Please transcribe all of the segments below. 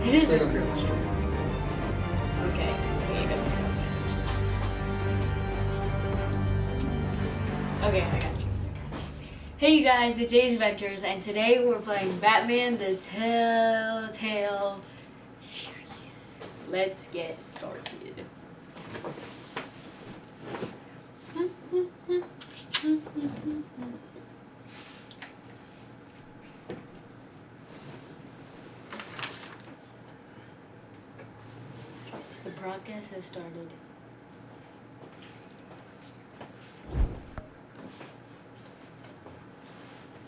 It is. Still gonna be on the story. Okay. Okay, I got you. Hey you guys, it's Azj-Ventures, and today we're playing Batman the Telltale series. Let's get started. The broadcast has started.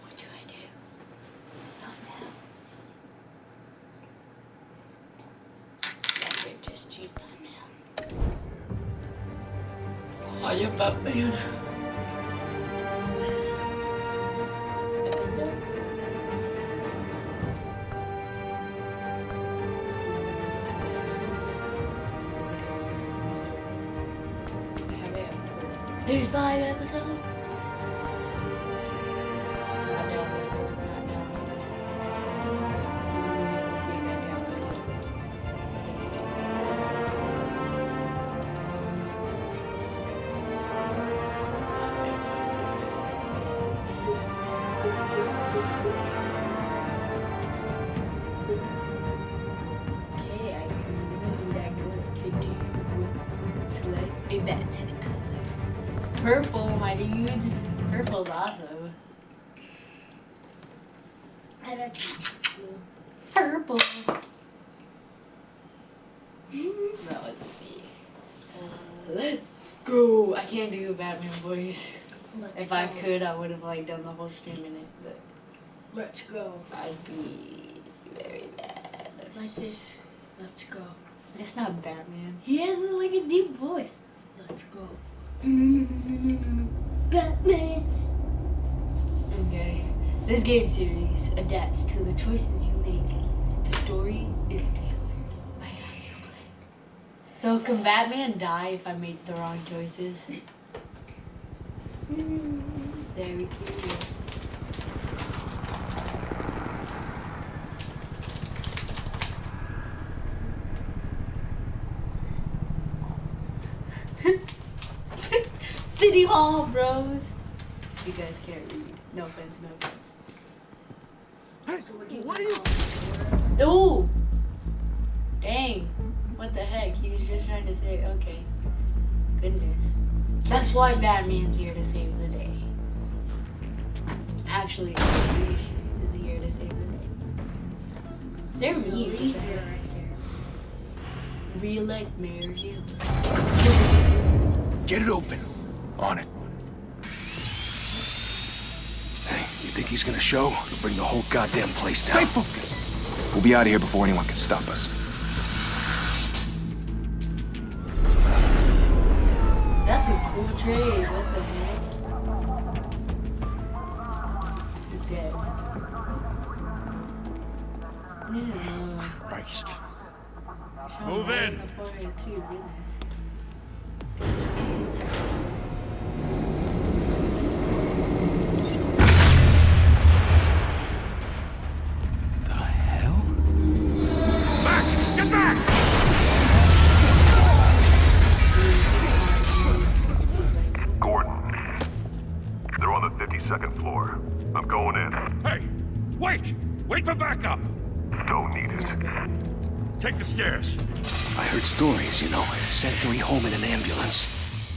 What do I do? Not now. Yeah, wait, just choose Batman. I am Batman. Episodes? There's 5 episodes? Okay, I know what to do. Select a Batman color. Purple, my dudes. Purple's awesome. I like purple. That was me. Let's go. I can't do a Batman voice. If I could, I would have like done the whole stream in it, but Let's go. I'd be very bad. Like this. Let's go. It's not Batman. He has like a deep voice. Let's go. Batman. Okay. This game series adapts to the choices you make. The story is tailored by how you play. So can Batman die if I make the wrong choices? Very curious. City Hall, bros. You guys can't read. No offense, no offense. So what do you Ooh! Dang. What the heck? He was just trying to say, okay. Goodness. That's why Batman's here to save the day. Actually, Creation is here to save the day. They're mean. Re-elect Mayor Hill. Get it open. On it. Hey, you think he's gonna show? He'll bring the whole goddamn place down. Stay focused. We'll be out of here before anyone can stop us. That's a cool trade. What the heck? He's dead. Yeah. Christ. Move in. Too, goodness. The hell? Back! Get back! Gordon. They're on the 52nd floor. I'm going in. Hey! Wait! Wait for backup! Don't need it. Take the stairs. I heard stories, you know. Sent 3 home in an ambulance.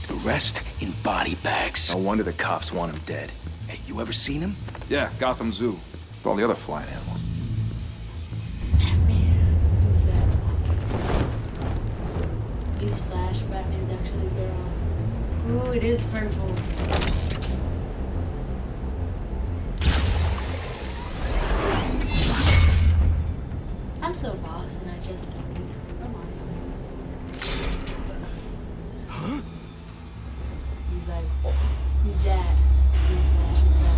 The rest in body bags. No wonder the cops want him dead. Hey, you ever seen him? Yeah, Gotham Zoo. With all the other flying animals. Who's that? Use Flash. Batman's actually a girl. Ooh, it is purple. I'm so boss and I just don't. I'm awesome. Huh? He's like, oh, who's that? Who's Flash? Who's that?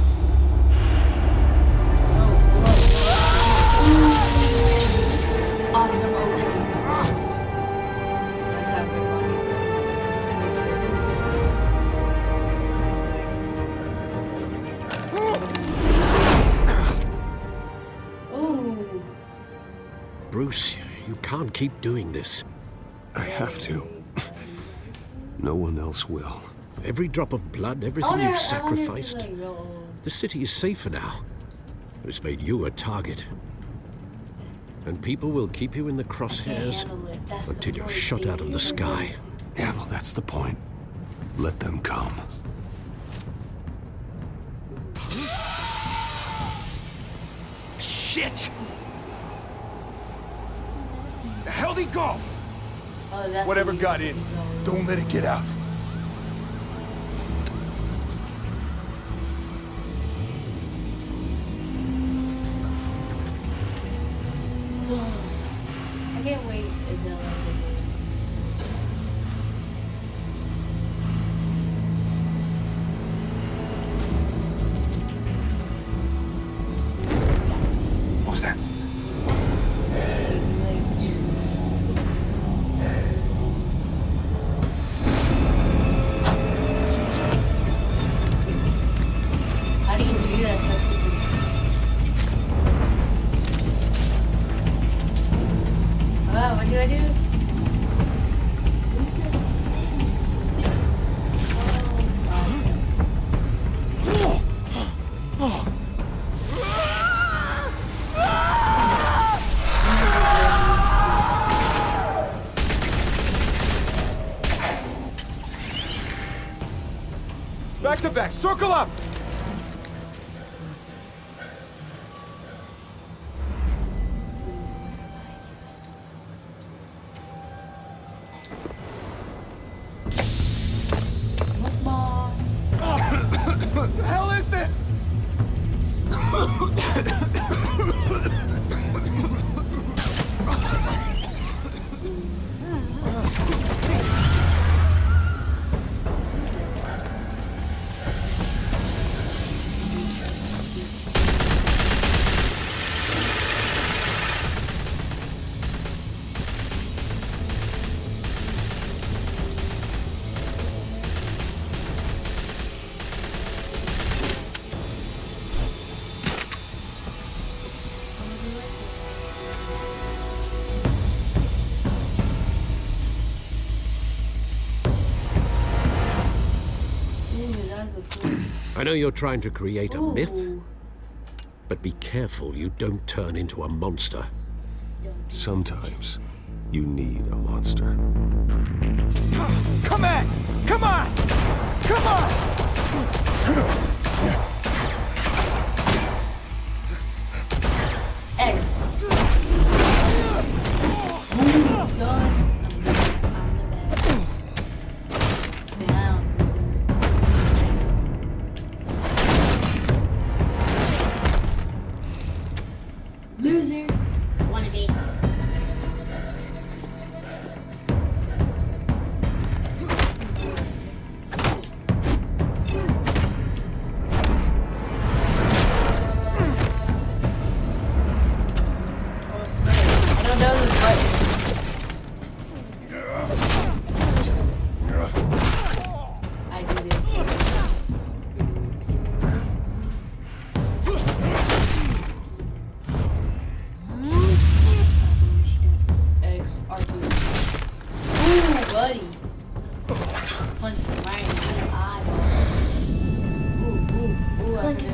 Whoa. Awesome opening. Let's have good luck. Ooh. Bruce, You can't keep doing this. I have to. No one else will. Every drop of blood, everything you've sacrificed. The city is safer now. It's made you a target. And people will keep you in the crosshairs until you're shot out of the sky. Yeah, well, that's the point. Let them come. Shit! The hell'd he go? Whatever got in, don't let it get out. I can't wait until What was that? how do you do that so quickly? What do I do? Back to back, circle up! What the hell is this? I know you're trying to create a myth, but be careful you don't turn into a monster. Sometimes you need a monster. Come on! Come on! Come on! X. Ooh, son. Loser. Wannabe. I don't know the buttons. I do this. X, R2. Ooh, buddy. Punch the right in the eyeball. Ooh, I did it.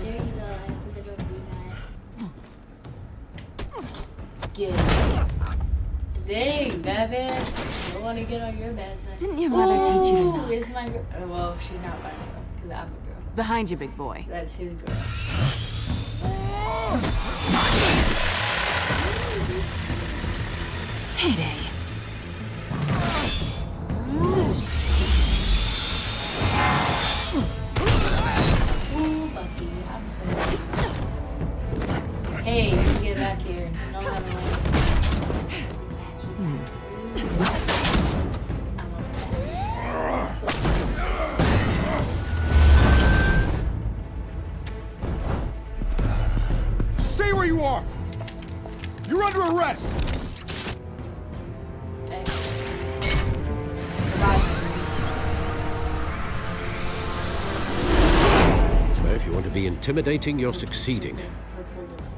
There you go. I put the door Get it. Dang, Batman. I want to get on your bad side. Didn't your mother teach you to knock? It's my girl. Well, she's not my girl, because I'm a girl. Behind you, big boy. That's his girl. Heyday. Ooh, Bucky, I'm sorry. Hey, you get back here. No, I'm Stay where you are! You're under arrest! okay. So if you want to be intimidating, you're succeeding.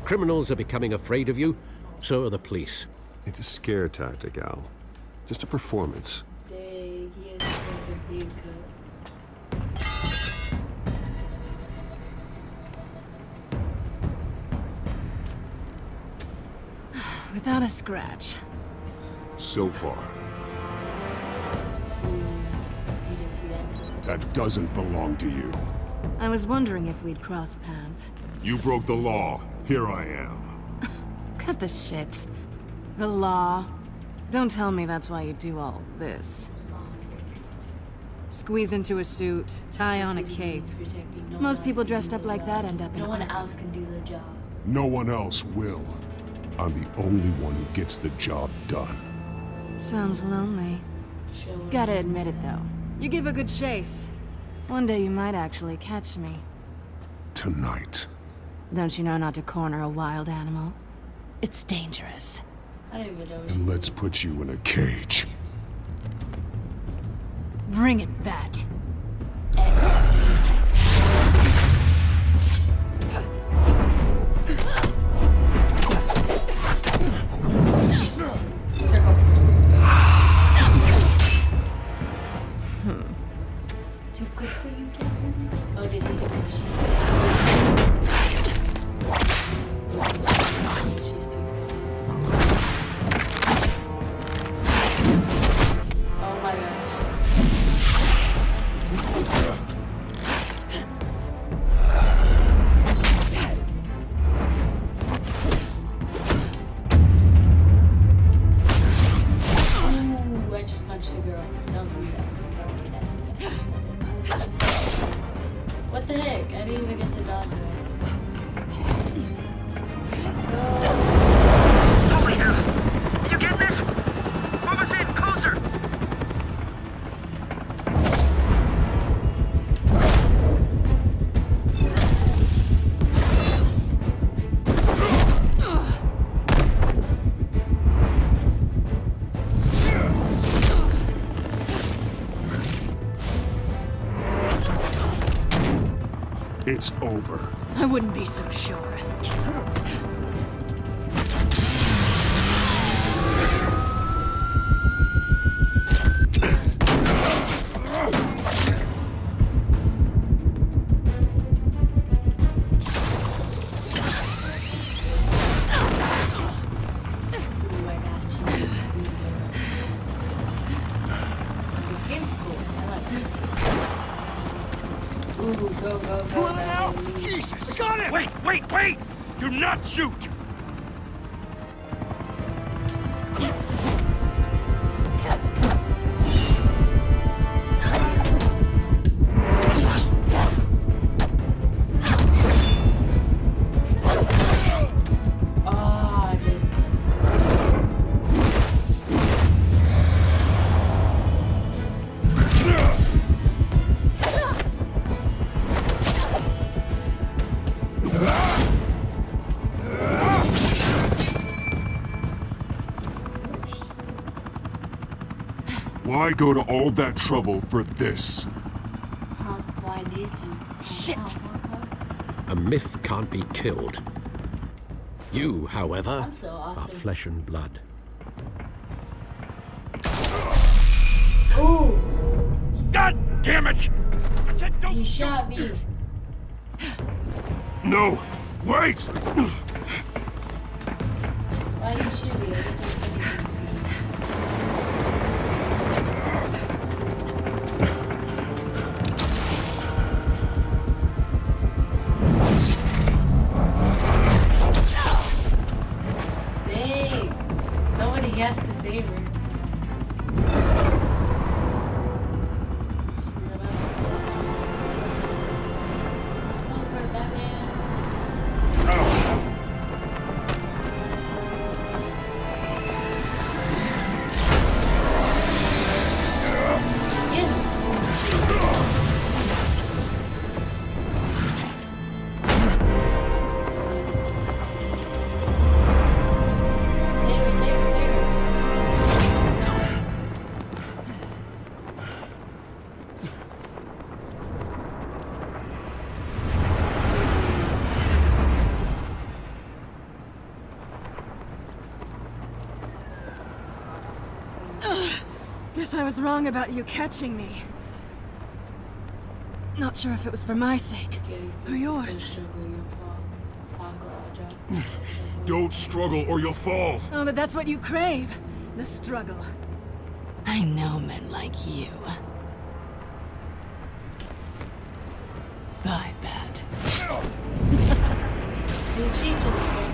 Criminals are becoming afraid of you, so are the police. It's a scare tactic, Al. Just a performance. Dang, he has a big cut. Without a scratch. So far. You didn't see that. That doesn't belong to you. I was wondering if we'd cross paths. You broke the law. Here I am. Cut the shit. The law. Don't tell me that's why you do all this. Squeeze into a suit, tie on a cape. Most people dressed up like that end up in No one armor. else can do the job. No one else will. I'm the only one who gets the job done. Sounds lonely. Showing Gotta admit it, though. You give a good chase. One day you might actually catch me. Tonight. Don't you know not to corner a wild animal? It's dangerous. I don't even know. And let's put you in a cage. Bring it, Bat. Too quick for you, Captain? Oh, did he? She's too bad. Oh my gosh. Ooh, I just punched a girl. Don't do that. Don't do that. What the heck? I didn't even get to dodge that. Over here! You get this? Move us in, closer! It's over. I wouldn't be so sure. Ooh, I got you. This game's cool. I like it. Ooh, go, go, go. Pull it out! Batman. Jesus! Got it! Wait! Do not shoot! Oh, I missed it. Why go to all that trouble for this? Why did you? Shit! A myth can't be killed. You, however, I'm so are awesome. flesh and blood. Ooh, God damn it! I said don't he shoot! shot me. No! Wait! Why did you shoot me? I didn't do anything to you. Dang. Somebody has to save her. She's about Go for it, Batman. Guess I was wrong about you catching me. Not sure if it was for my sake or yours. Don't struggle or you'll fall. Oh, but that's what you crave. The struggle. I know men like you. I bet. Did she just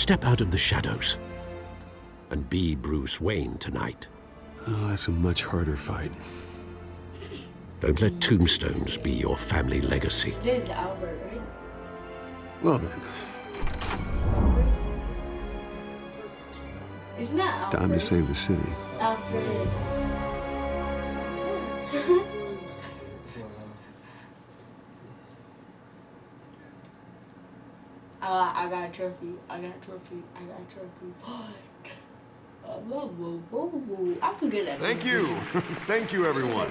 Step out of the shadows and be Bruce Wayne tonight. Oh, that's a much harder fight. Don't let tombstones be your family legacy. His name's Albert, right? Well then, Isn't that Albert? time to save the city. Alfred. I got a trophy. I got a trophy. I got a trophy. I'm good at Thank you. Thank you, everyone.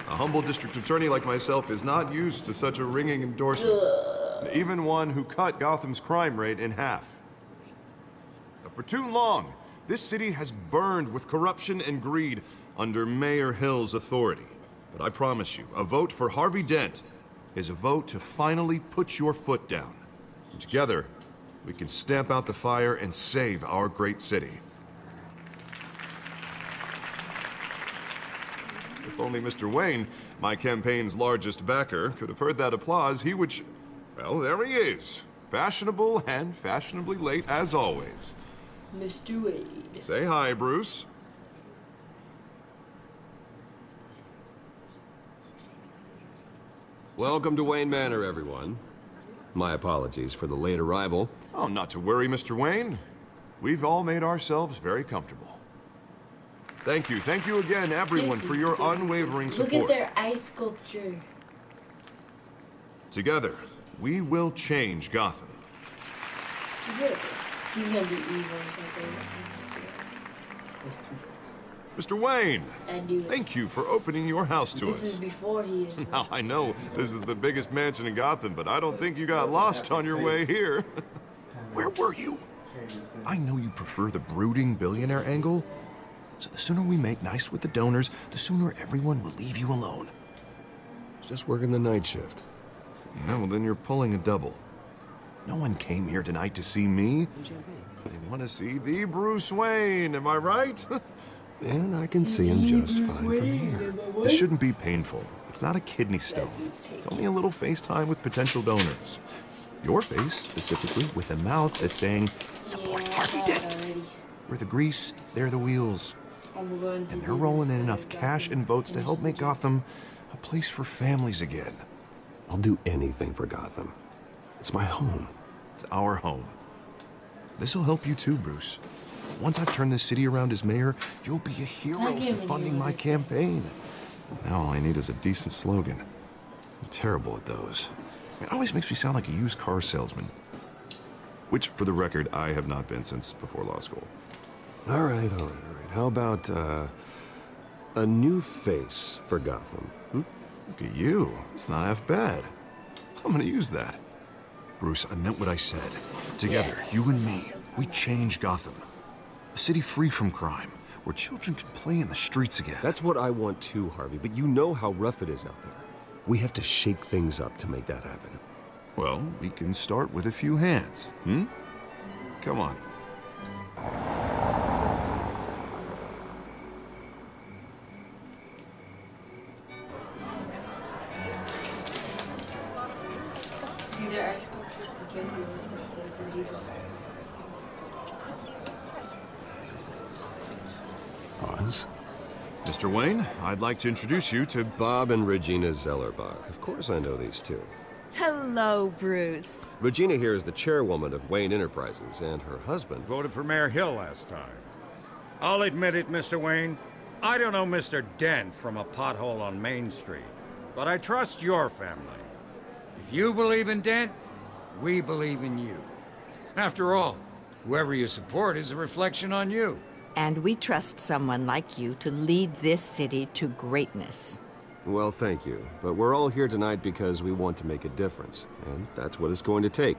A humble district attorney like myself is not used to such a ringing endorsement. Even one who cut Gotham's crime rate in half. For too long, this city has burned with corruption and greed under Mayor Hill's authority. But I promise you, a vote for Harvey Dent is a vote to finally put your foot down. And together, we can stamp out the fire and save our great city. If only Mr. Wayne, my campaign's largest backer, could have heard that applause, he would well, there he is. Fashionable and fashionably late as always. Mr. Wade. Say hi, Bruce. Welcome to Wayne Manor, everyone. My apologies for the late arrival. Oh, not to worry, Mr. Wayne. We've all made ourselves very comfortable. Thank you again, everyone, for your unwavering support. Look at their ice sculpture. Together, we will change Gotham. He's gonna be evil or something. Mr. Wayne, I knew it. thank you for opening your house to This us. is before he is. Now, I know this is the biggest mansion in Gotham, but I don't think you got lost on your way here. Where were you? I know you prefer the brooding billionaire angle, so the sooner we make nice with the donors, the sooner everyone will leave you alone. Just working the night shift. Yeah, well, then you're pulling a double. No one came here tonight to see me. They want to see the Bruce Wayne, am I right? And I can see him just fine from here. This shouldn't be painful. It's not a kidney stone. It's only a little FaceTime with potential donors. Your face, specifically, with a mouth that's saying, support Harvey Dent. We're the grease, they're the wheels. And they're rolling in enough cash and votes to help make Gotham a place for families again. I'll do anything for Gotham. It's my home. It's our home. This'll help you too, Bruce. Once I've turned this city around as mayor, you'll be a hero for funding my campaign. Now all I need is a decent slogan. I'm terrible at those. It always makes me sound like a used car salesman. Which, for the record, I have not been since before law school. All right. How about, a new face for Gotham? Look at you. It's not half bad. I'm gonna use that. Bruce, I meant what I said. Together, you and me, we change Gotham. A city free from crime, where children can play in the streets again. That's what I want too, Harvey, but you know how rough it is out there. We have to shake things up to make that happen. Well, we can start with a few hands, Come on. These are ice sculptures because he was produced. Pause. Mr. Wayne, I'd like to introduce you to Bob and Regina Zellerbach. Of course I know these two. Hello, Bruce. Regina here is the chairwoman of Wayne Enterprises, and her husband... Voted for Mayor Hill last time. I'll admit it, Mr. Wayne. I don't know Mr. Dent from a pothole on Main Street, but I trust your family. If you believe in Dent, we believe in you. After all, whoever you support is a reflection on you. And we trust someone like you to lead this city to greatness. Well, thank you. But we're all here tonight because we want to make a difference. And that's what it's going to take.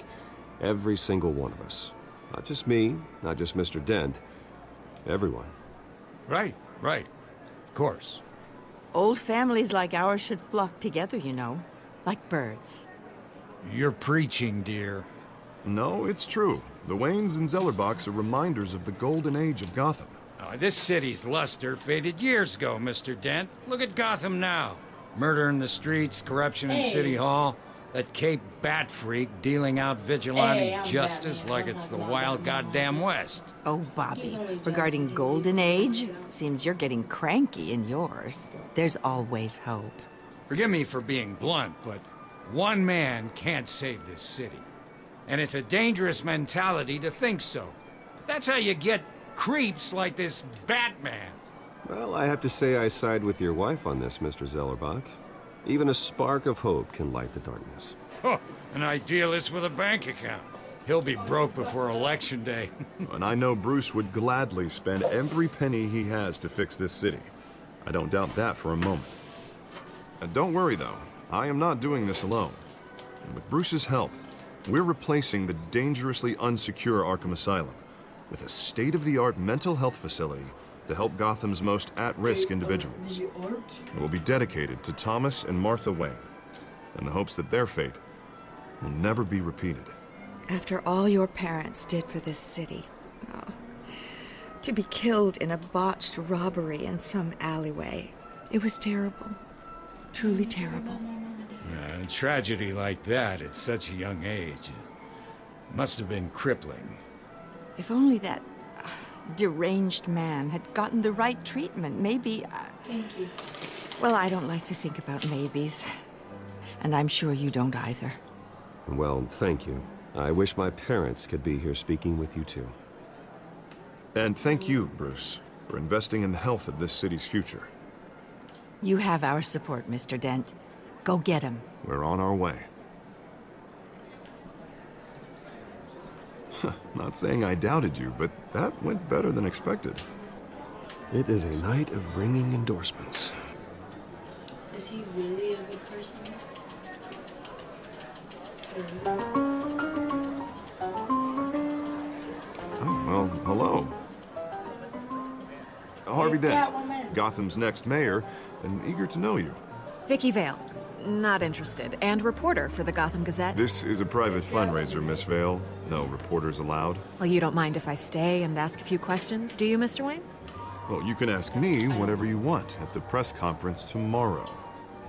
Every single one of us. Not just me, not just Mr. Dent. Everyone. Right. Of course. Old families like ours should flock together, you know. Like birds. You're preaching, dear. No, it's true. The Waynes and Zellerbachs are reminders of the golden age of Gotham. This city's luster faded years ago, Mr. Dent. Look at Gotham now. Murder in the streets, corruption in City Hall, that Cape Bat freak dealing out vigilante justice like it's the wild goddamn West. Oh, Bobby, regarding Golden Age, seems you're getting cranky in yours. There's always hope. Forgive me for being blunt, but one man can't save this city. And it's a dangerous mentality to think so. That's how you get creeps like this Batman. Well, I have to say I side with your wife on this, Mr. Zellerbach. Even a spark of hope can light the darkness. Huh, an idealist with a bank account. He'll be broke before Election Day. And I know Bruce would gladly spend every penny he has to fix this city. I don't doubt that for a moment. And don't worry, though. I am not doing this alone. And with Bruce's help, we're replacing the dangerously unsecure Arkham Asylum with a state-of-the-art mental health facility to help Gotham's most at-risk individuals. It will be dedicated to Thomas and Martha Wayne, in the hopes that their fate will never be repeated. After all your parents did for this city, to be killed in a botched robbery in some alleyway, it was terrible. Truly terrible. A tragedy like that at such a young age must have been crippling. If only that deranged man had gotten the right treatment, maybe... Thank you. Well, I don't like to think about maybes. And I'm sure you don't either. Well, thank you. I wish my parents could be here speaking with you too. And thank you, Bruce, for investing in the health of this city's future. You have our support, Mr. Dent. Go get him. We're on our way. Not saying I doubted you, but that went better than expected. It is a night of ringing endorsements. Is he really a good person? Oh, well, hello. Harvey Dent, Gotham's next mayor, and eager to know you. Vicky Vale. Not interested. And reporter for the Gotham Gazette. This is a private fundraiser, Miss Vale. No reporters allowed. Well, you don't mind if I stay and ask a few questions, do you, Mr. Wayne? Well, you can ask me whatever you want at the press conference tomorrow.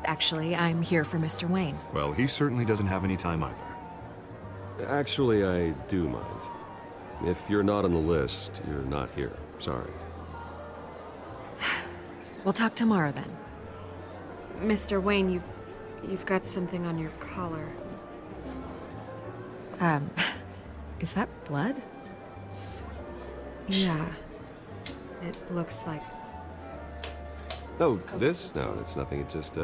Actually, I'm here for Mr. Wayne. Well, he certainly doesn't have any time either. Actually, I do mind. If you're not on the list, you're not here. Sorry. We'll talk tomorrow then. Mr. Wayne, you've got something on your collar. Is that blood? Yeah. It looks like... Oh, this? No, it's nothing. It just,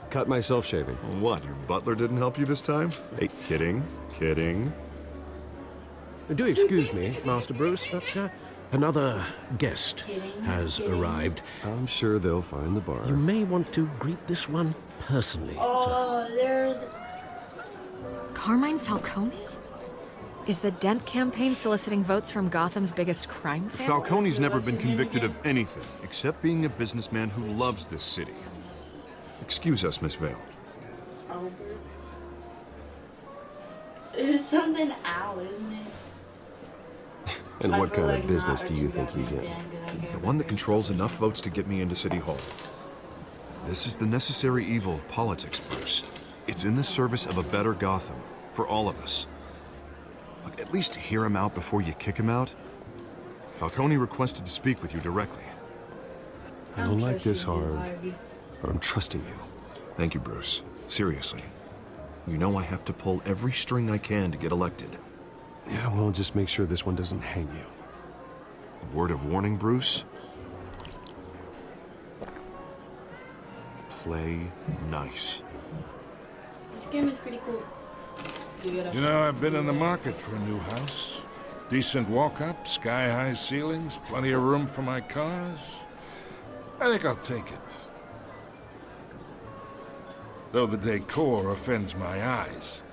cut myself shaving. What, your butler didn't help you this time? Hey, kidding. Do excuse me, Master Bruce, but another guest has arrived. I'm sure they'll find the bar. You may want to greet this one personally, sir. There's... Carmine Falcone? Is the Dent campaign soliciting votes from Gotham's biggest crime family? Falcone's never been convicted of anything except being a businessman who loves this city. Excuse us, Miss Vale. It's something Al, isn't it? And what kind of business do you think he's in? The one that controls enough votes to get me into City Hall. This is the necessary evil of politics, Bruce. It's in the service of a better Gotham, for all of us. Look, at least hear him out before you kick him out. Falcone requested to speak with you directly. I don't like this, Harv, but I'm trusting you. Thank you, Bruce. Seriously. You know I have to pull every string I can to get elected. Yeah, well, just make sure this one doesn't hang you. A word of warning, Bruce? Play nice. This game is pretty cool. You know, I've been in the market for a new house. Decent walk-up, sky-high ceilings, plenty of room for my cars. I think I'll take it. Though the decor offends my eyes.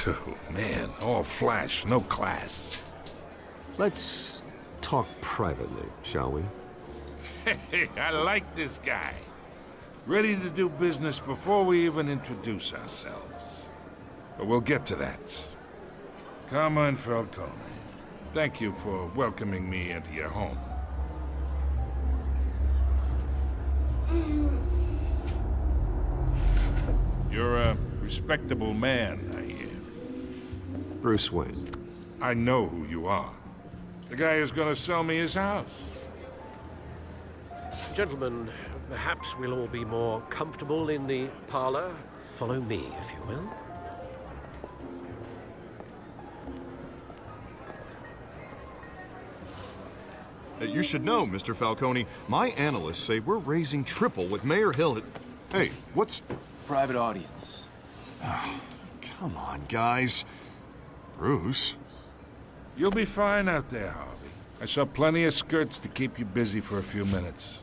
Oh, man, all flash, no class. Let's talk privately, shall we? Hey, I like this guy. Ready to do business before we even introduce ourselves. But we'll get to that. Carmine Falcone, thank you for welcoming me into your home. You're a respectable man, I hear. Bruce Wayne. I know who you are. The guy who's gonna sell me his house. Gentlemen, perhaps we'll all be more comfortable in the parlor. Follow me, if you will. You should know, Mr. Falcone, my analysts say we're raising triple with Mayor Hill at... Hey, what's... Private audience. Oh, come on, guys. Bruce? You'll be fine out there, Harvey. I saw plenty of skirts to keep you busy for a few minutes.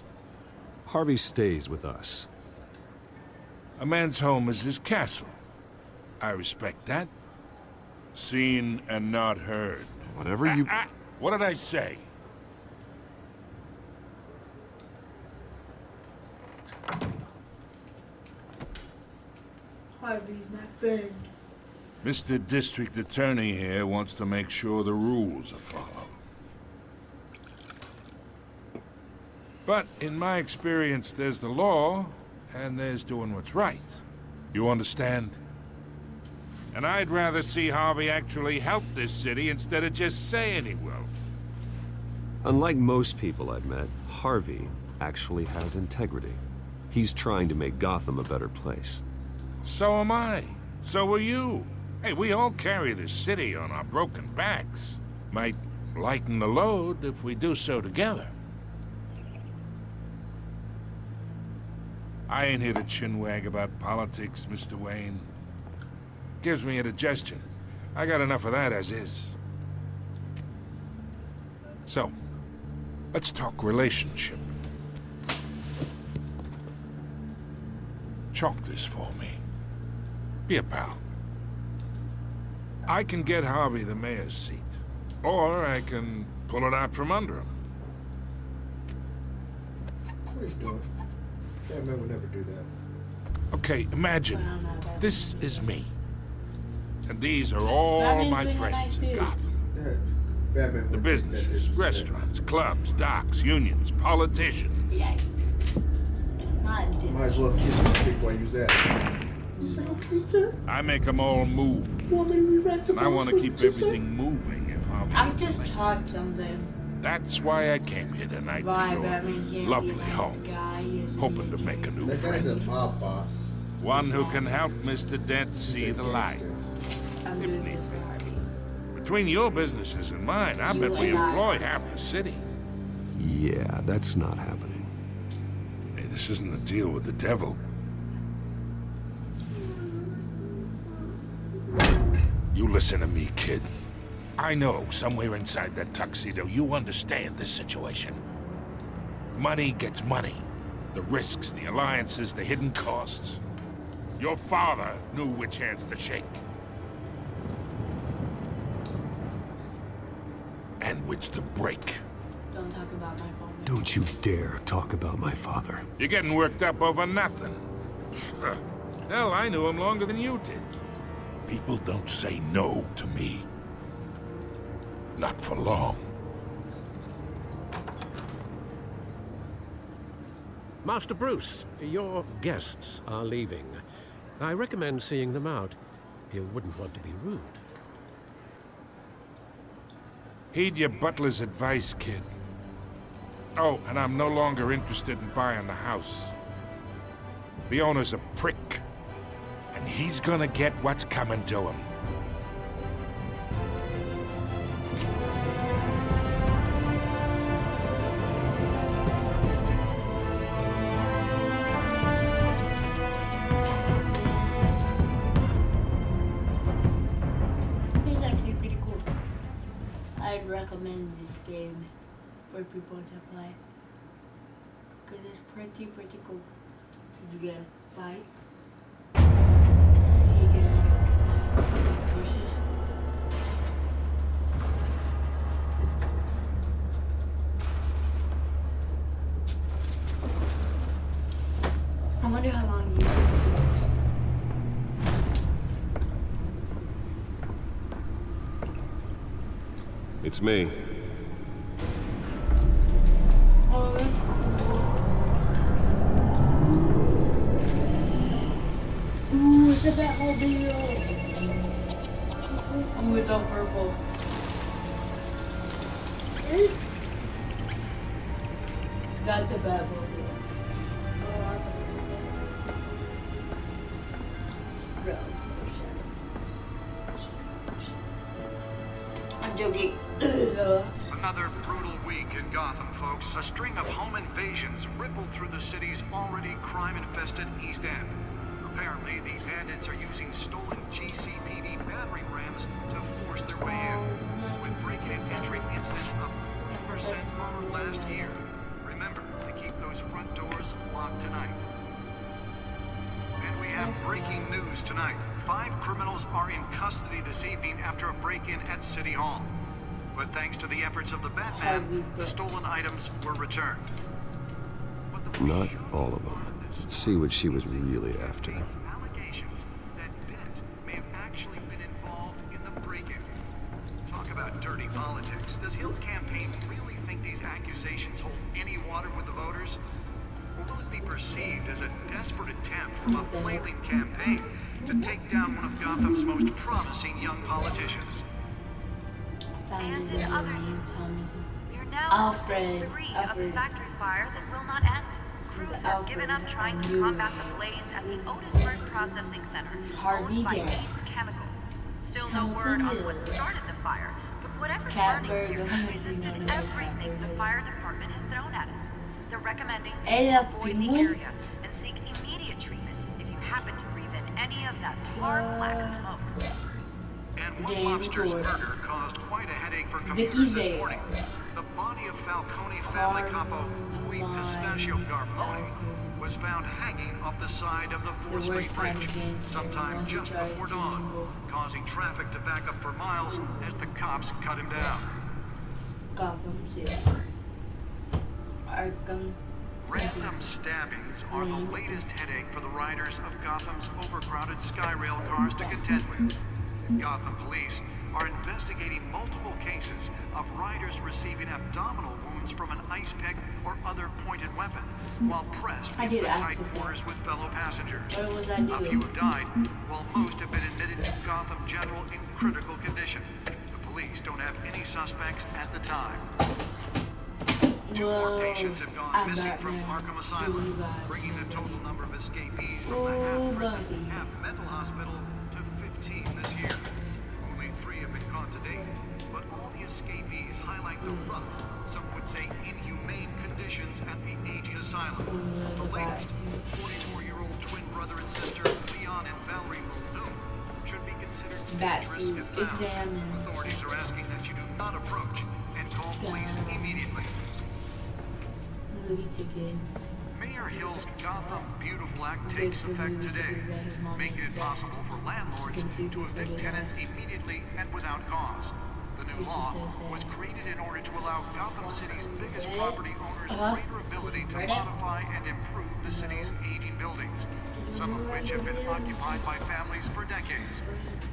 Harvey stays with us. A man's home is his castle. I respect that. Seen and not heard. Whatever you... What did I say? Harvey's my friend. Mr. District Attorney here wants to make sure the rules are followed. But in my experience, there's the law, and there's doing what's right. You understand? And I'd rather see Harvey actually help this city instead of just saying he will. Unlike most people I've met, Harvey actually has integrity. He's trying to make Gotham a better place. So am I. So are you. Hey, we all carry this city on our broken backs. Might lighten the load if we do so together. I ain't here to chinwag about politics, Mr. Wayne. Gives me indigestion. I got enough of that as is. So, let's talk relationship. Chalk this for me. Be a pal. I can get Harvey the mayor's seat. Or I can pull it out from under him. What are you doing? Batman would never do that. Okay, imagine. This is me. And these are all my friends in Gotham. The businesses, restaurants, clubs, docks, unions, politicians. Yeah. Might as well kiss the stick while you was at it. Is that okay, sir? I make them all move. And I want to keep everything moving if Harvey I'm gets just elected. taught something. That's why I came here tonight to your lovely home. Hoping to make a new That guy's a friend. mob boss. One who can help Mr. Dent see the light. I'm doing this for Harvey. Between your businesses and mine, I bet we employ half the city. Yeah, that's not happening. Hey, this isn't a deal with the devil. You listen to me, kid. I know somewhere inside that tuxedo you understand this situation. Money gets money. The risks, the alliances, the hidden costs. Your father knew which hands to shake. And which to break. Don't talk about my phone. Don't you dare talk about my father. You're getting worked up over nothing. Hell, I knew him longer than you did. People don't say no to me. Not for long. Master Bruce, your guests are leaving. I recommend seeing them out. You wouldn't want to be rude. Heed your butler's advice, kid. Oh, and I'm no longer interested in buying the house. The owner's a prick. And he's gonna get what's coming to him. It's actually pretty cool. I'd recommend this game for people to play. Because it's pretty cool. You get a fight. You get horses. I wonder how long you It's me. Oh, that's cool. Ooh, it's a Batmobile. Ooh, it's all purple. Got the Batmobile. Bro, I'm joking. Another brutal week in Gotham, folks. A string of home invasions rippled through the city's already crime-infested East End. Apparently, the bandits are using stolen GCPD battering rams to force their way in, with break-in and entry incidents up 40% over last year. Remember to keep those front doors locked tonight. And we have breaking news tonight. 5 criminals are in custody this evening after a break-in at City Hall. But thanks to the efforts of the Batman, the stolen items were returned. Not all of them. Let's see what she was really after. Allegations that Dent may have actually been involved in the break-in. Talk about dirty politics. Does Hill's campaign really think these accusations hold any water with the voters? Or will it be perceived as a desperate attempt from a flailing campaign to take down one of Gotham's most promising young politicians? And in other news, we're now on day 3 of a factory fire that will not end. Crews have given up trying to combat the blaze at the Otisburg Processing Center, owned by Ace Chemical. Still no word on what started the fire, but whatever's burning here has resisted everything the fire department has thrown at it. They're recommending people avoid the area and seek immediate treatment if you happen to breathe in any of that tar black smoke. And one lobster's murder caused quite a headache for computers this morning. The body of Falcone family capo Louis Pistachio Garmoni was found hanging off the side of the 4th Street Bridge sometime just before dawn, causing traffic to back up for miles as the cops cut him down. Gotham City. Arkham. Random stabbings are the latest headache for the riders of Gotham's overcrowded Skyrail cars to contend with. Gotham police are investigating multiple cases of riders receiving abdominal wounds from an ice pick or other pointed weapon while pressed into the tight quarters with fellow passengers. A few have died, while most have been admitted to Gotham General in critical condition. The police don't have any suspects at the time. 2 more patients have gone missing from Arkham Asylum, bringing the total number of escapees from the half-prison, half-mental hospital to 15 this year. Only 3 have been caught to date, but all the escapees highlight the rough, some would say inhumane conditions at the aging asylum. The latest, 44-year-old twin brother and sister Leon and Valerie Muldoon should be considered dangerous if found. Authorities are asking that you do not approach and call police immediately. Movie tickets. Mayor Hill's Gotham Beautiful Act takes effect today, making it possible for landlords to evict tenants immediately and without cause. The new law was created in order to allow Gotham City's biggest property owners greater ability to modify and improve the city's aging buildings, some of which have been occupied by families for decades.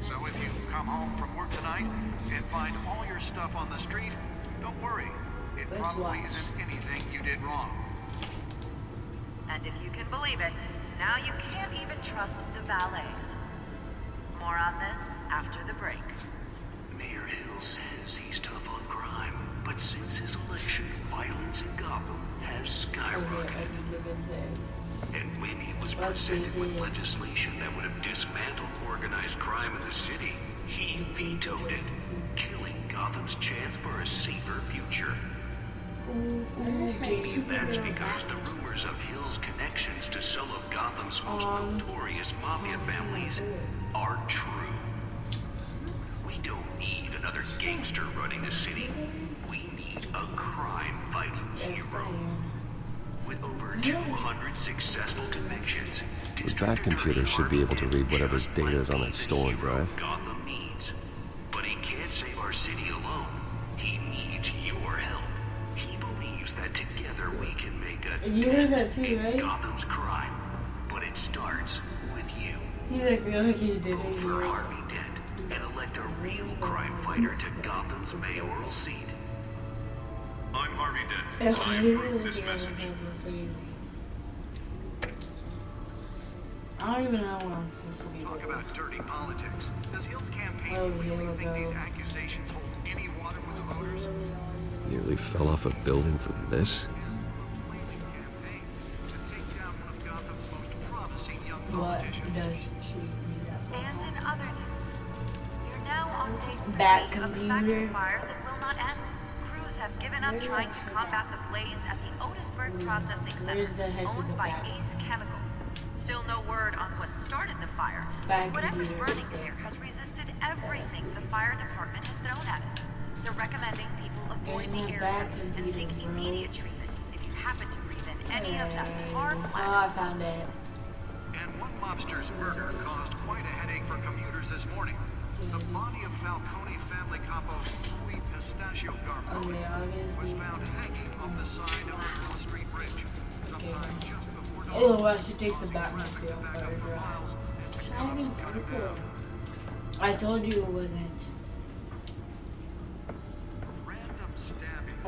So if you come home from work tonight and find all your stuff on the street, don't worry. It probably isn't anything you did wrong. And if you can believe it, now you can't even trust the valets. More on this after the break. Mayor Hill says he's tough on crime, but since his election, violence in Gotham has skyrocketed. And when he was presented with legislation that would have dismantled organized crime in the city, he vetoed it, killing Gotham's chance for a safer future. Maybe that's because the rumors of Hill's connections to some of Gotham's most notorious mafia families are true. We don't need another gangster running the city. We need a crime-fighting hero. With over 200 successful convictions, That computer should be able to read whatever data is on that stolen drive. Gotham needs. But he can't save our city alone. He needs your help. He believes that together we can make a You heard that too, right? Gotham's crime. But it starts with you. He's like, okay, did it. Vote for Harvey Dent and elect a real crime fighter to Gotham's mayoral seat. I'm Harvey Dent. That's I really approve this message. crazy. I don't even know what I'm supposed to be Talk about dirty politics. Does Hill's campaign Oh, really here we think these go. accusations hold any water with the voters? Nearly fell off a building for this. What does she need that for? And in other news, you're now on day 3 Back of the computer. factory fire that will not end. Crews have given up trying to combat the blaze at the Otisburg Processing Center, Where's the heck is owned the by back? Ace Chemical. Still no word on what started the fire. Back Whatever's computer burning right there has resisted everything the fire department has thrown at it. They're recommending people avoid the There's my area back and seek computer, bro. immediate treatment if you happen to breathe in any of that tar Oh, black I smoke. found it. And one mobster's murder caused quite a headache for commuters this morning. The body of Falcone family capo Louis Pistachio Garbo was found hanging off the side of the Hill Street Bridge. Sometime just before Oh, I should take the Batman feel for Shining purple. I told you it wasn't.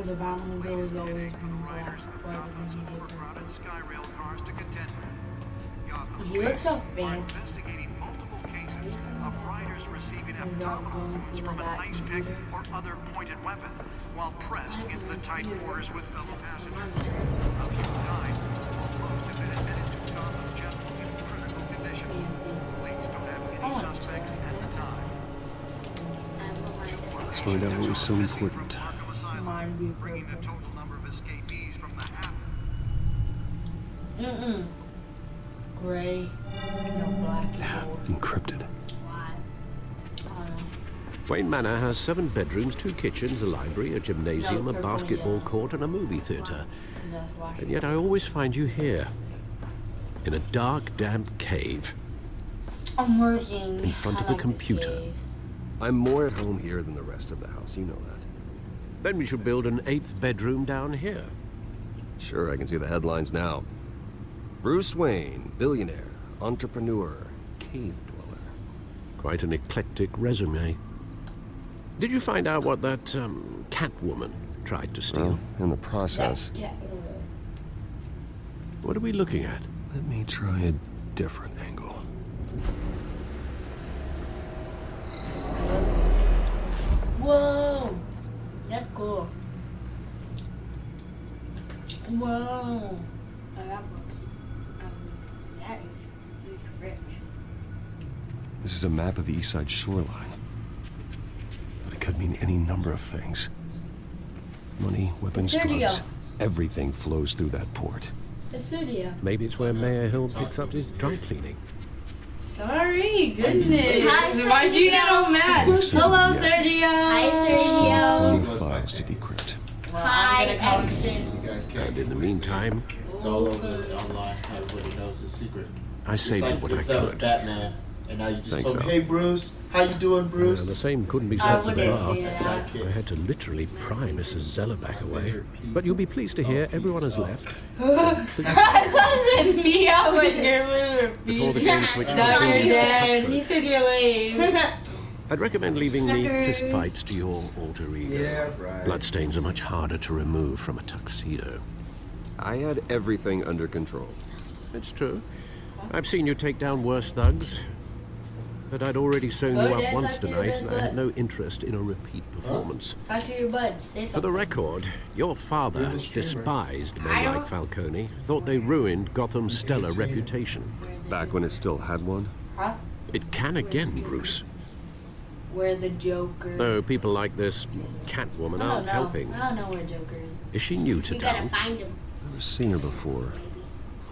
The Batman bill is always been black. Why doesn't he get purple? Skyrail cars to contend with. Gotham He looks so are fancy. investigating multiple cases of riders receiving abdominal going wounds to the from a back ice pick computer. or other pointed weapon while pressed into the tight quarters with fellow passengers. A few died, while most have been admitted to Gotham General in critical condition. Police don't have any suspects at the time. Let's find out what was so important. Mine be Bringing the purple. total number of escapees from the half. Gray. No black. Encrypted. Why? Wayne Manor has 7 bedrooms, 2 kitchens, a library, a gymnasium, No, a purple, basketball yellow. court, and a movie theatre. That's why. And yet I always find you here, in a dark, damp cave, I'm working. in front I of the like this computer. cave. I'm more at home here than the rest of the house, you know that. Then we should build an 8th bedroom down here. Sure, I can see the headlines now. Bruce Wayne, billionaire, entrepreneur, cave dweller. Quite an eclectic resume. Did you find out what that Catwoman tried to steal? Well, in the process. What are we looking at? Let me try a different angle. Whoa! That's cool. Whoa! Oh, that looks. That is rich. This is a map of the East Side shoreline. But it could mean any number of things. Money, weapons, Studio. drugs. Everything flows through that port. The studio. Maybe it's where Mayor Hill picks up his dry cleaning. Sorry, goodness. Hi, Why'd you get all mad? Makes sense Hello, to me, yeah. Sergio. Hi, Still Sergio. plenty of files to decrypt. Well, I'm gonna call him You guys can't. And in the meantime, It's all over online. Everybody knows the secret. I saved It's you what like I if that was could. Batman, and now you just Thanks, told me, Al. hey Bruce, how you doing, Bruce? The same couldn't be I said for wouldn't the bar. say that. I had to literally pry Mrs. Zellerback away. But you'll be pleased to hear everyone has left. I thought me out like you're Before the game switched No, from you're Queens to dead. Cutford. He said you're lame. I'd recommend leaving the Sucker. fistfights to your alter ego. Yeah, right. Bloodstains are much harder to remove from a tuxedo. I had everything under control. It's true. I've seen you take down worse thugs. But I'd already sewn you up once tonight, and I had no interest in a repeat performance. Talk to your bud. Say For the something. record, your father You're the streamer. despised I men don't- like Falcone, thought they ruined Gotham's stellar reputation. Back when it still had one? Huh? It can again, Bruce. Where the Joker. Though people like this Catwoman I aren't don't know. helping. I don't know where Joker is. Is she new to We gotta town? find him. Never seen her before.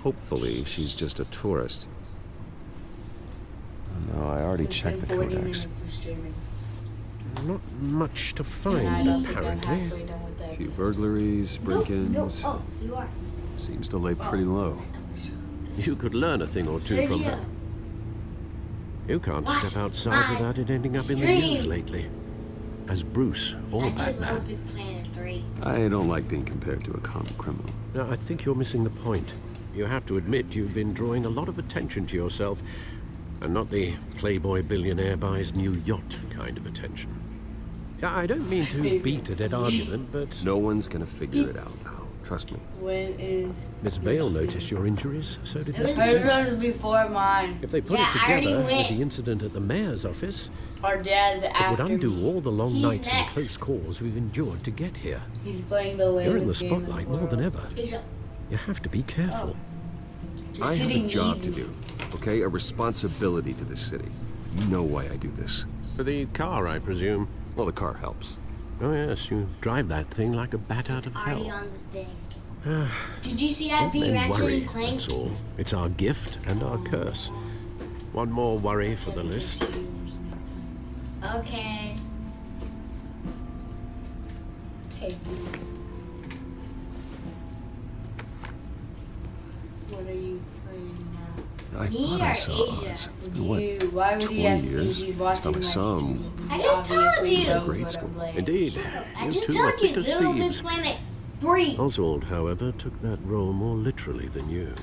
Hopefully, she's just a tourist. Oh, no, I already It's been checked the 40 codex. minutes of streaming. Not much to I find, don't think I'm apparently. halfway done with that. A few burglaries, break-ins. Oh, you are. Seems to lay pretty low. You could learn a thing or two from that. You can't step outside without it ending up in the news lately. As Bruce or Batman. I don't like being compared to a common criminal. No, I think you're missing the point. You have to admit you've been drawing a lot of attention to yourself, and not the playboy billionaire buys new yacht kind of attention. I don't mean to beat a dead argument, but... No one's gonna figure it out now. Trust me. When is... Miss Vale noticed your injuries, so did Mr. Hers Dent. was before mine. If they put it together with the incident at the mayor's office, Our dad's it after would undo me. all the long He's nights next. and close calls we've endured to get here. He's playing the You're in the latest game in spotlight the more than world. ever. You have to be careful. I have a sitting job to easy. do, okay? A responsibility to this city. You know why I do this. For the car, I presume. Well, the car helps. Oh yes, you drive that thing like a bat out of Already hell. on the thing. Did you see that Don't beat men Ratchet worry, and Clank? that's all. It's our gift and our curse. One more worry for the list. Okay. Hey, what are you playing now? I thought I saw Asia? Oz. It's been, what, Why would 20 he ask me? years? He's Last time watching I my saw him. stream. I He just told obviously you. knows Grade what school. I'm playing. Indeed, I you just two told are thick you, as Little Big thieves. Planet 3. Oswald, however, took that role more literally than you.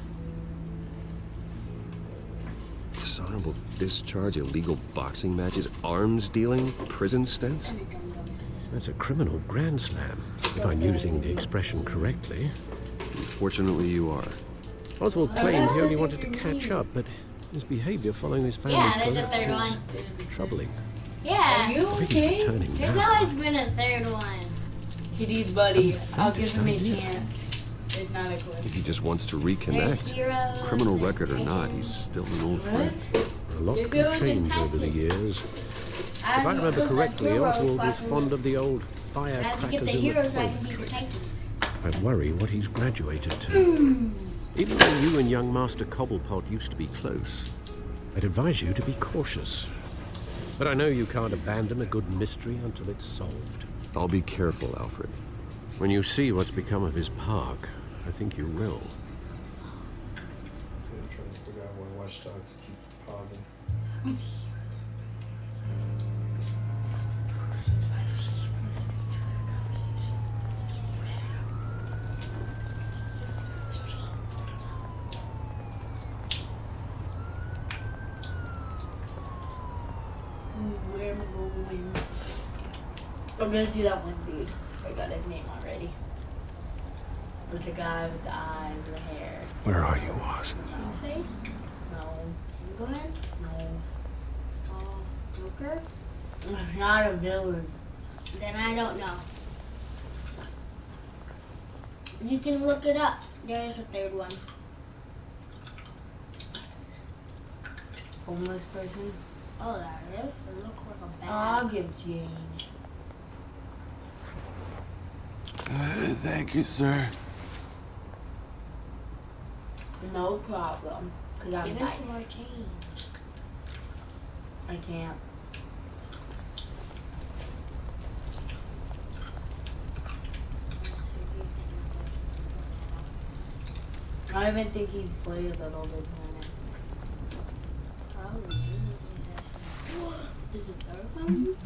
Dishonorable discharge, illegal boxing matches, arms dealing, prison stints. That's a criminal grand slam, if I'm using the expression correctly. Unfortunately, you are. Oswald claimed he only wanted to catch up, but his behavior following his family's Yeah, there's a third collapse one. is troubling. Yeah. Are you I think he's okay? returning There's now. always been a third one. Kitty's buddy. I'll give him a idea. chance. It's not a I clip. think he just wants to There's reconnect. heroes. Criminal record or not, he's still an old friend. A lot can change over the years. If I remember correctly, Oswald was fond of the old I have to firecrackers get the in the heroes so I can toilet be trick. detective. I worry what he's graduated to. Even though you and young Master Cobblepot used to be close, I'd advise you to be cautious. But I know you can't abandon a good mystery until it's solved. I'll be careful, Alfred. When you see what's become of his park, I think you will. I'm trying to figure out where Watch Dogs keep pausing. Where am I going? I'm gonna see that one dude. I got his name already. With the guy with the eyes, the hair. Where are you, Oz? Two-Face? No. Penguin? No. Joker? Not a villain. Then I don't know. You can look it up. There is a third one. Homeless person. Oh, that is? It looks like a bag. I'll give change. Thank you, sir. No problem. Cause I'm Give him nice. some more change. I can't. I don't even think he's played Little Big Planet. Probably. Is it third one?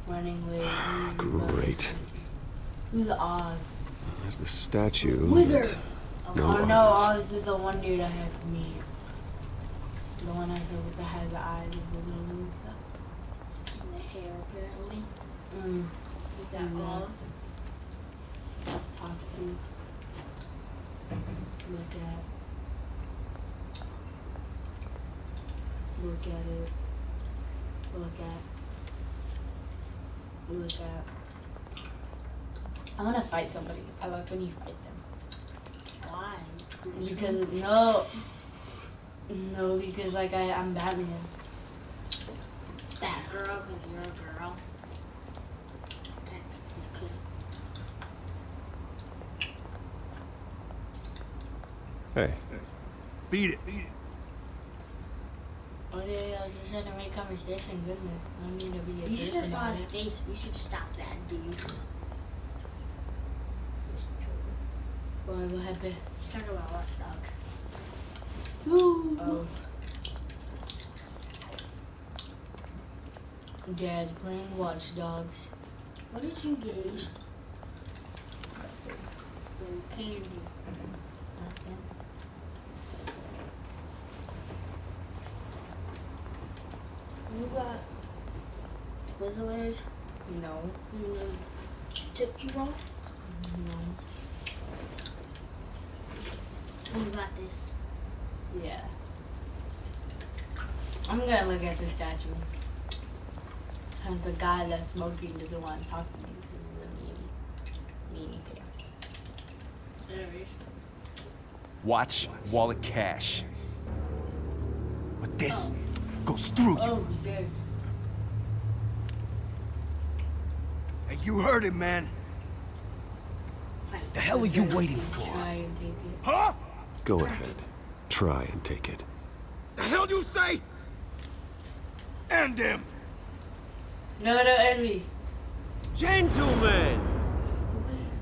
Running late. Great. Who's Oz? There's the statue. Wizard. but No Oh no, Oz. Oz is the one dude I had to meet. The one I said with the has the eyes and the nose and stuff. And the hair, apparently. Is that all? Talk to. Look at. Look at it. Look at. Look at. I wanna fight somebody. I like when you fight them. Why? Because no, because like I'm Batman. That girl, because you're a girl. Hey, Beat it. Oh okay, I was just trying to make conversation. Goodness, I don't need to be a You should jerk have saw about his it. face. We should stop that dude. What happened? He's talking about Watchdog. Oh. Dad's playing Watch Dogs. What did you get? Candy. Nothing. You got Twizzlers? No. Tootsie Roll? No. You got this. Yeah. I'm gonna look at the statue. And the guy that's smoking doesn't want to talk to me because of the meanie pants. Watch wallet cash. But this goes through you. Oh, good. Hey, you heard him, man. The hell are you waiting for? Try and take it. Huh? Go ahead. Try and take it. The hell do you say? End him. No, envy. Gentlemen!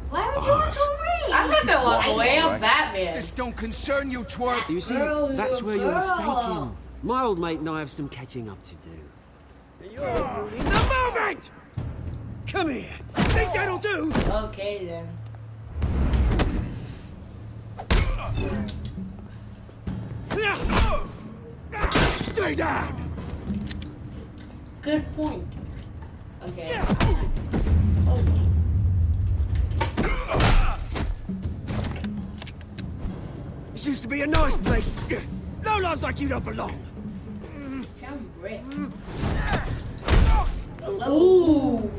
Why would you want to go away? I'm not gonna walk away. I'm Batman. This don't concern you, twerp. You see, Girl, that's you're where a you're girl. mistaken. My old mate and I have some catching up to do. You're in the moment! Come here. Think that'll do? Okay then. Stay down! Good point. Okay. This used to be a nice place. No lives like you don't belong. Sound brick. Ooh.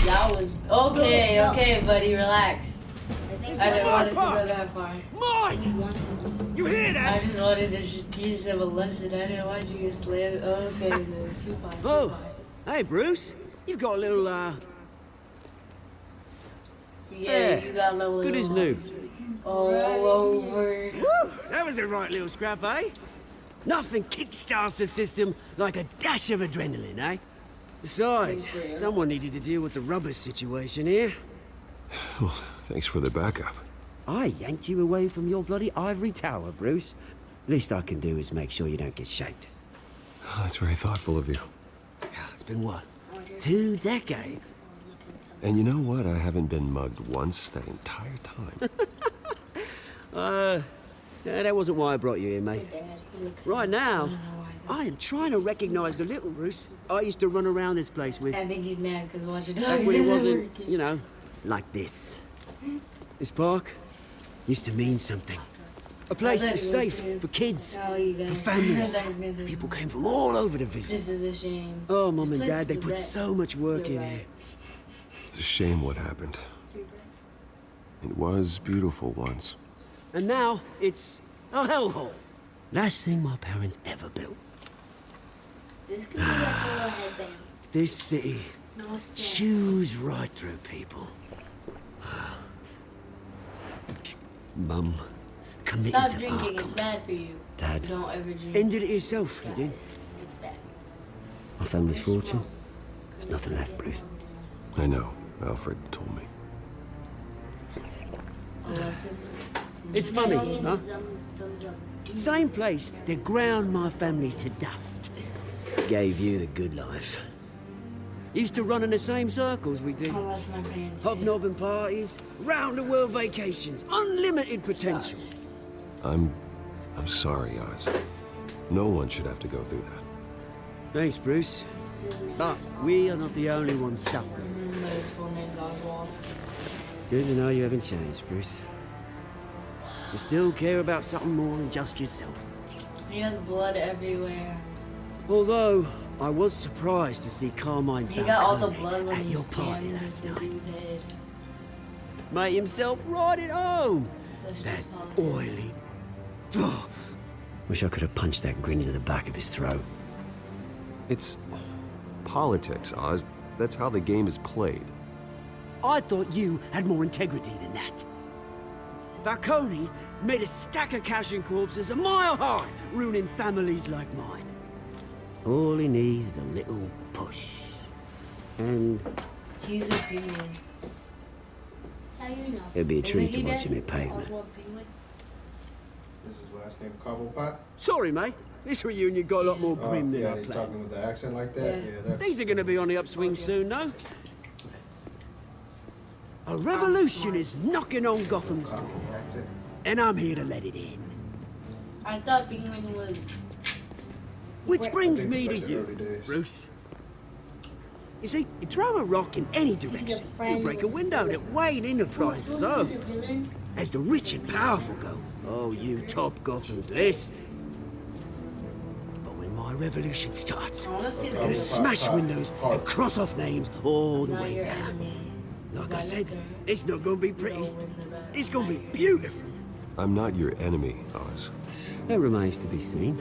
That was okay. Okay, buddy, relax. I didn't want it to go that far. Mine! You hear I that? just wanted to teach them a lesson. I didn't want you to slam. Okay, then 2-5. Oh, hey, Bruce. You've got a little, Yeah, you got level. good as new. All over. Woo! That was a right little scrap, eh? Nothing kickstarts the system like a dash of adrenaline, eh? Besides, someone needed to deal with the rubber situation here. Well, thanks for the backup. I yanked you away from your bloody ivory tower, Bruce. Least I can do is make sure you don't get shaked. Oh, that's very thoughtful of you. It's been what? 2 decades? And you know what? I haven't been mugged once that entire time. Yeah, that wasn't why I brought you here, mate. Right now, I am trying to recognize the little Bruce I used to run around this place with. I think he's mad because Watch Back Dogs when it isn't wasn't, working. you know, like this. This park used to mean something. A place that was safe for kids, for families. People came from all over to visit. This is a shame. Oh, Mum and This Dad, they place put is so much work You're in right. here. It's a shame what happened. It was beautiful once. And now, it's a hellhole. Last thing my parents ever built. This could be like a little headband. This city chews right through people. Mum committed Stop to drinking. It's Arkham. bad for you. Dad Don't ever drink. ended it yourself, you did. It's bad. My family's fortune. There's nothing left, Bruce. I know. Alfred told me. It's funny, huh? Thumbs up. Same place that ground my family to dust. Gave you the good life. Used to run in the same circles we did. Unless my parents. Hobnobbing parties, round-the-world vacations, unlimited potential. I'm sorry, Oz. No one should have to go through that. Thanks, Bruce. But we are not the only ones suffering. His full name's Oswald. Good to know you haven't changed, Bruce. You still care about something more than just yourself. He has blood everywhere. Although, I was surprised to see Carmine He got all the Falcone blood when at he your party jammed last the night. dude's head. Made himself right at home. That's That just politics. oily. Oh, wish I could have punched that grin into the back of his throat. It's politics, Oz. That's how the game is played. I thought you had more integrity than that. Falcone made a stack of cash and corpses a mile high, ruining families like mine. All he needs is a little push. And He's a penguin. How you know? it'd be a treat to Isn't he watch him dead? hit pavement. Is his last name Cobblepot? Sorry, mate. This reunion got a lot more grim than yeah, I he's planned. talking with the accent like that? Yeah, that's... These are going to be on the upswing soon, though. A revolution is knocking on Gotham's door. And I'm here to let it in. I thought penguin was... Which brings me to you, Bruce. You see, you throw a rock in any direction, you break a window that Wayne Enterprises owns. As the rich and powerful go, oh, you top Gotham's list. But when my revolution starts, I'm gonna smash windows and cross off names all the way down. Like I said, it's not gonna be pretty. It's gonna be beautiful. I'm not your enemy, Oz. That remains to be seen,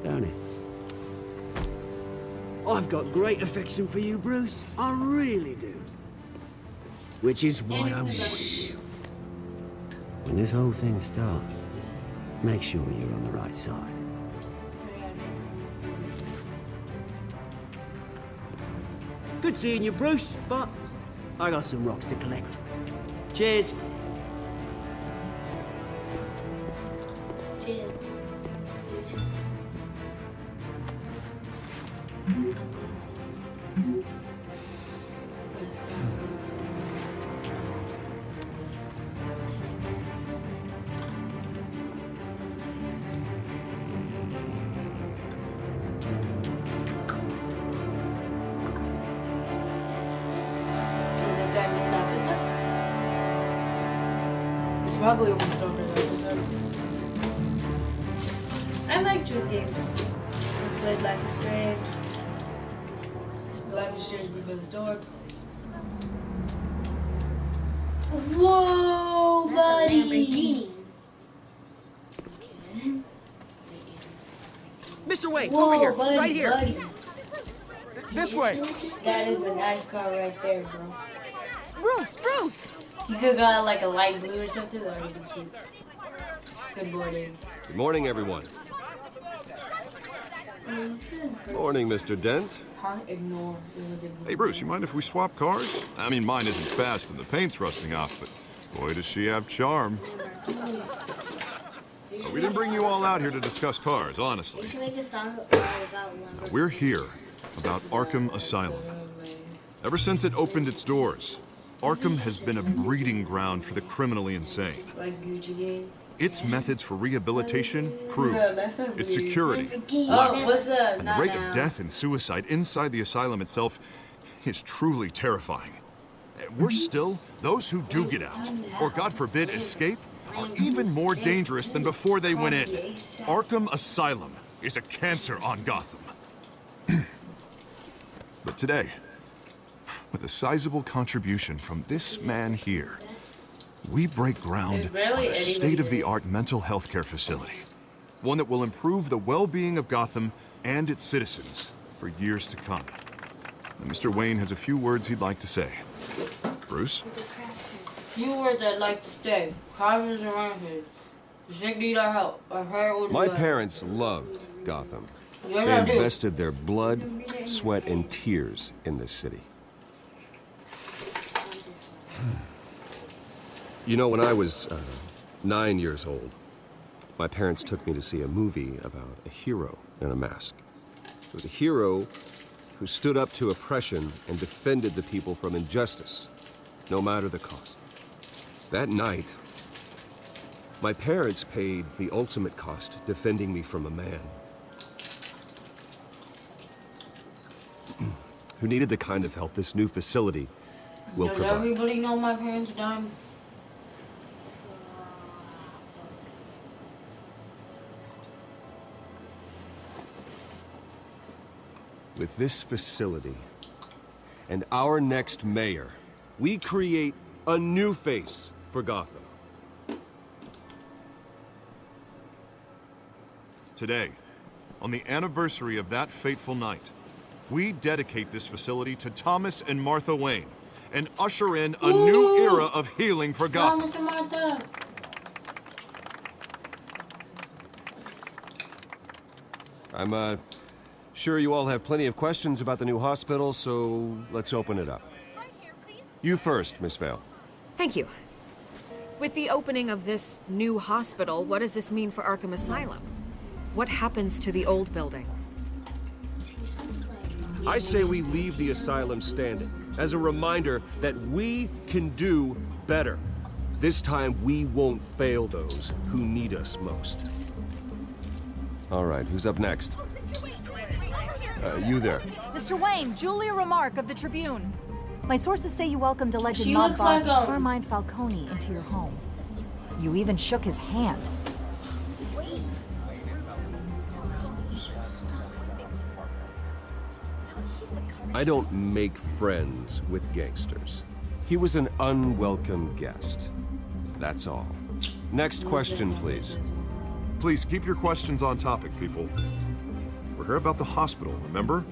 don't it? I've got great affection for you, Bruce. I really do. Which is why I'm warning you. When this whole thing starts, make sure you're on the right side. Good seeing you, Bruce, but I got some rocks to collect. Cheers. Cheers. Probably almost over this episode. I like choose games. I played Life is Strange. Life is Strange Before the Storm. Whoa, buddy! Mr. Wayne, Whoa, over here, buddy, right here. Buddy. This way. That is a nice car right there, bro. Bruce! You could have got like a light blue or something. That would be cute. Good morning. Good morning, everyone. Morning, Mr. Dent. Huh? Ignore. Hey, Bruce, you mind if we swap cars? I mean, mine isn't fast and the paint's rusting off, but boy, does she have charm. We didn't bring you all out here to discuss cars, honestly. You should make a song about one. We're here about Arkham Asylum. Ever since it opened its doors, Arkham has been a breeding ground for the criminally insane. Like Gucci game. Its methods for rehabilitation prove its security, Oh, what's up? and the rate of death and suicide inside the asylum itself is truly terrifying. Worse still, those who do get out, or God forbid escape, are even more dangerous than before they went in. Arkham Asylum is a cancer on Gotham. But today, with a sizable contribution from this man here, we break ground on a state-of-the-art mental health care facility. One that will improve the well-being of Gotham and its citizens for years to come. And Mr. Wayne has a few words he'd like to say. Bruce? Few words I'd like to say. Crime is around here. The sick need our help. Our heart would My be parents loved Gotham. Yes, They I do. invested their blood, sweat, and tears in this city. You know, when I was 9 years old, my parents took me to see a movie about a hero in a mask. It was a hero who stood up to oppression and defended the people from injustice, no matter the cost. That night, my parents paid the ultimate cost defending me from a man who needed the kind of help this new facility will Does provide. everybody know my parents died? With this facility and our next mayor, we create a new face for Gotham. Today, on the anniversary of that fateful night, we dedicate this facility to Thomas and Martha Wayne and usher in a new era of healing for Gotham. Thomas and Martha. I'm Sure, you all have plenty of questions about the new hospital, so let's open it up. You first, Miss Vale. Thank you. With the opening of this new hospital, what does this mean for Arkham Asylum? What happens to the old building? I say we leave the asylum standing, as a reminder that we can do better. This time, we won't fail those who need us most. All right, who's up next? You there. Mr. Wayne, Julia Remark of the Tribune. My sources say you welcomed alleged She mob looks boss like, Carmine Falcone into your home. You even shook his hand. I don't make friends with gangsters. He was an unwelcome guest. That's all. Next question, please. Please keep your questions on topic, people. We're here about the hospital, remember?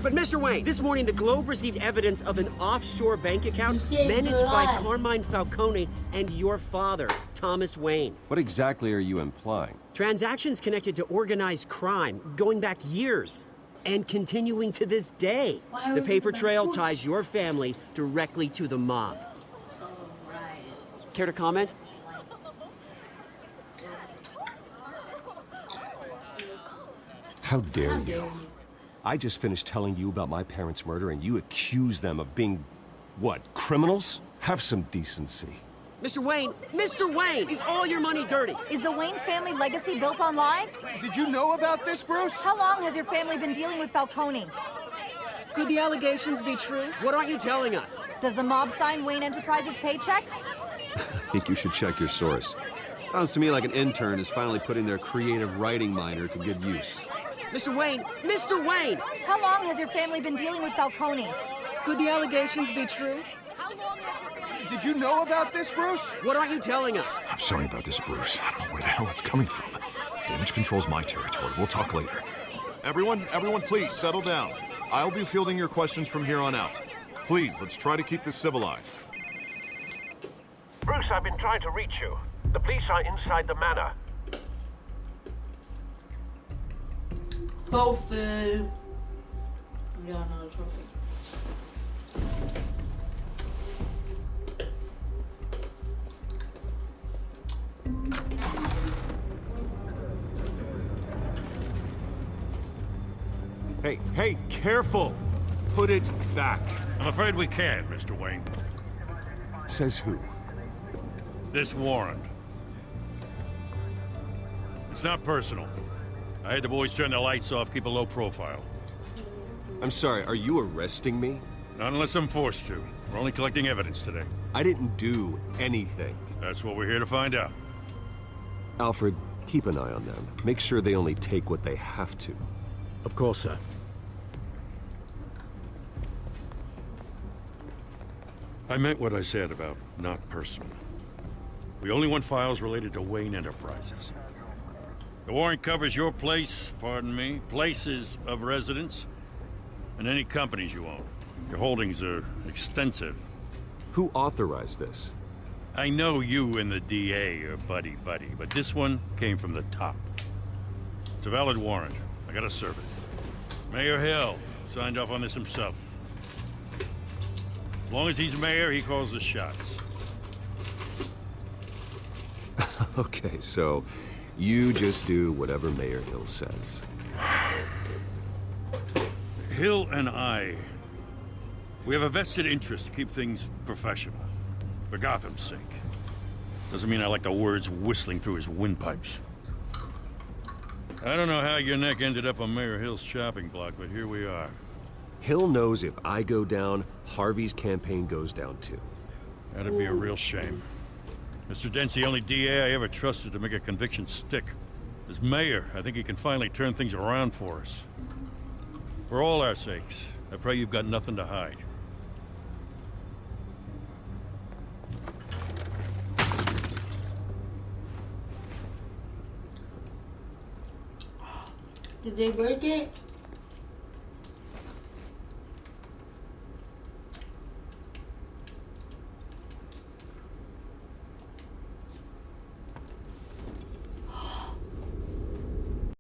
But Mr. Wayne, this morning the Globe received evidence of an offshore bank account managed by Carmine Falcone and your father, Thomas Wayne. What exactly are you implying? Transactions connected to organized crime, going back years, and continuing to this day. The paper trail ties your family directly to the mob. Care to comment? How dare you? I just finished telling you about my parents' murder and you accuse them of being, what, criminals? Have some decency. Mr. Wayne, is all your money dirty? Is the Wayne family legacy built on lies? Did you know about this, Bruce? How long has your family been dealing with Falcone? Could the allegations be true? What aren't you telling us? Does the mob sign Wayne Enterprises paychecks? I think you should check your source. Sounds to me like an intern is finally putting their creative writing minor to good use. Mr. Wayne! How long has your family been dealing with Falcone? Could the allegations be true? Did you know about this, Bruce? What aren't you telling us? I'm sorry about this, Bruce. I don't know where the hell it's coming from. Damage control's my territory. We'll talk later. Everyone, please, settle down. I'll be fielding your questions from here on out. Please, let's try to keep this civilized. Bruce, I've been trying to reach you. The police are inside the manor. Tofu. Yeah, no, tofu. Hey, careful! Put it back. I'm afraid we can't, Mr. Wayne. Says who? This warrant. It's not personal. I had the boys turn the lights off, keep a low profile. I'm sorry, are you arresting me? Not unless I'm forced to. We're only collecting evidence today. I didn't do anything. That's what we're here to find out. Alfred, keep an eye on them. Make sure they only take what they have to. Of course, sir. I meant what I said about not personal. We only want files related to Wayne Enterprises. The warrant covers your place, pardon me, places of residence, and any companies you own. Your holdings are extensive. Who authorized this? I know you and the DA are buddy-buddy, but this one came from the top. It's a valid warrant. I gotta serve it. Mayor Hill signed off on this himself. As long as he's mayor, he calls the shots. Okay, so you just do whatever Mayor Hill says. Hill and we have a vested interest to keep things professional. For Gotham's sake. Doesn't mean I like the words whistling through his windpipes. I don't know how your neck ended up on Mayor Hill's chopping block, but here we are. Hill knows if I go down, Harvey's campaign goes down too. That'd be a real shame. Mr. Dent's the only DA I ever trusted to make a conviction stick. As mayor, I think he can finally turn things around for us. For all our sakes, I pray you've got nothing to hide. Did they break it?